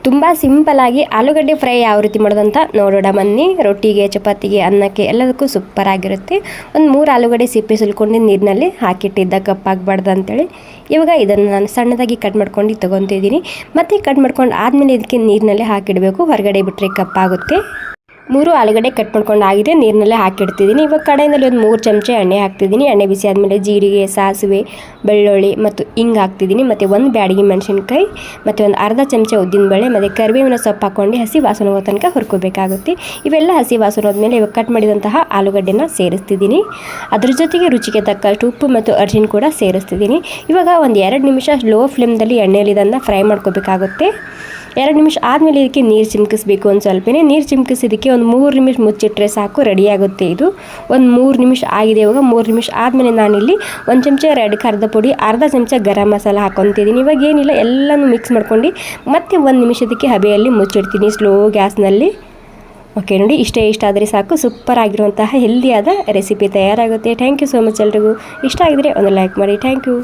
ತುಂಬ ಸಿಂಪಲಾಗಿ ಆಲೂಗಡ್ಡೆ ಫ್ರೈ ಯಾವ ರೀತಿ ಮಾಡೋದಂತ ನೋಡೋಣ ಬನ್ನಿ. ರೊಟ್ಟಿಗೆ, ಚಪಾತಿಗೆ, ಅನ್ನಕ್ಕೆ ಎಲ್ಲದಕ್ಕೂ ಸೂಪರ್ ಆಗಿರುತ್ತೆ. ಒಂದು 3 ಆಲೂಗಡ್ಡೆ ಸಿಪ್ಪೆ ಸುಲ್ಕೊಂಡು ನೀರಿನಲ್ಲಿ ಹಾಕಿಟ್ಟಿದ್ದ ಕಪ್ಪಾಗಬಾರ್ದು ಅಂತೇಳಿ ಇವಾಗ ಇದನ್ನು ನಾನು ಸಣ್ಣದಾಗಿ ಕಟ್ ಮಾಡ್ಕೊಂಡು ತೊಗೊತಿದ್ದೀನಿ. ಮತ್ತು ಕಟ್ ಮಾಡ್ಕೊಂಡು ಆದಮೇಲೆ ಇದಕ್ಕೆ ನೀರಿನಲ್ಲಿ ಹಾಕಿಡಬೇಕು, ಹೊರಗಡೆ ಬಿಟ್ಟರೆ ಕಪ್ಪಾಗುತ್ತೆ. 3 ಆಲೂಗಡ್ಡೆ ಕಟ್ ಮಾಡ್ಕೊಂಡು ಆಗಿದೆ, ನೀರಿನಲ್ಲೇ ಹಾಕಿಡ್ತಿದ್ದೀನಿ. ಇವಾಗ ಕಡೆಯಲ್ಲಿ ಒಂದು 3 ಚಮಚ ಎಣ್ಣೆ ಹಾಕ್ತಿದ್ದೀನಿ. ಎಣ್ಣೆ ಬಿಸಿ ಆದಮೇಲೆ ಜೀರಿಗೆ, ಸಾಸಿವೆ, ಬೆಳ್ಳುಳ್ಳಿ ಮತ್ತು ಹಿಂಗೆ ಹಾಕ್ತಿದ್ದೀನಿ. ಮತ್ತು 1 ಬ್ಯಾಡಗಿ ಮೆಣಸಿನ್ಕಾಯಿ ಮತ್ತು ಒಂದು ಅರ್ಧ ಚಮಚ ಉದ್ದಿನಬೇಳೆ ಮತ್ತು ಕರಿಬೇವಿನ ಸೊಪ್ಪು ಹಾಕ್ಕೊಂಡು ಹಸಿ ವಾಸನೆ ಹೋಗೋ ತನಕ ಹುರ್ಕೋಬೇಕಾಗುತ್ತೆ. ಇವೆಲ್ಲ ಹಸಿ ವಾಸನೆ ಹೋದ್ಮೇಲೆ ಇವಾಗ ಕಟ್ ಮಾಡಿದಂತಹ ಆಲೂಗಡ್ಡೆನ ಸೇರಿಸ್ತಿದ್ದೀನಿ. ಅದ್ರ ಜೊತೆಗೆ ರುಚಿಗೆ ತಕ್ಕಷ್ಟು ಉಪ್ಪು ಮತ್ತು ಅರಿಶಿನ ಕೂಡ ಸೇರಿಸ್ತಿದ್ದೀನಿ. ಇವಾಗ ಒಂದು 2 ನಿಮಿಷ ಲೋ ಫ್ಲೇಮ್ದಲ್ಲಿ ಎಣ್ಣೆಯಲ್ಲಿ ಇದನ್ನು ಫ್ರೈ ಮಾಡ್ಕೋಬೇಕಾಗುತ್ತೆ. 2 ನಿಮಿಷ ಆದಮೇಲೆ ಇದಕ್ಕೆ ನೀರು ಚಿಮ್ಕಿಸ್ಬೇಕು. ಒಂದು ಸ್ವಲ್ಪನೇ ನೀರು ಚಿಮ್ಕಿಸಿದ್ದಕ್ಕೆ ಒಂದು 3 ನಿಮಿಷ ಮುಚ್ಚಿಟ್ರೆ ಸಾಕು, ರೆಡಿಯಾಗುತ್ತೆ ಇದು. ಒಂದು 3 ನಿಮಿಷ ಆಗಿದೆ. ಇವಾಗ 3 ನಿಮಿಷ ಆದಮೇಲೆ ನಾನಿಲ್ಲಿ 1 ಚಮಚ ರೆಡ್ ಖಾರದ ಪುಡಿ, ಅರ್ಧ ಚಮಚ ಗರಂ ಮಸಾಲ ಹಾಕ್ಕೊತಿದ್ದೀನಿ. ಇವಾಗ ಏನಿಲ್ಲ, ಎಲ್ಲನೂ ಮಿಕ್ಸ್ ಮಾಡ್ಕೊಂಡು ಮತ್ತೆ 1 ನಿಮಿಷದಕ್ಕೆ ಹಬೆಯಲ್ಲಿ ಮುಚ್ಚಿಡ್ತೀನಿ ಸ್ಲೋ ಗ್ಯಾಸ್ನಲ್ಲಿ. ಓಕೆ ನೋಡಿ, ಇಷ್ಟ ಆದರೆ ಸಾಕು. ಸೂಪರ್ ಆಗಿರುವಂತಹ ಹೆಲ್ದಿಯಾದ ರೆಸಿಪಿ ತಯಾರಾಗುತ್ತೆ. ಥ್ಯಾಂಕ್ ಯು ಸೋ ಮಚ್ ಎಲ್ರಿಗೂ. ಇಷ್ಟ ಆಗಿದ್ರೆ ಒಂದು ಲೈಕ್ ಮಾಡಿ. Thank you.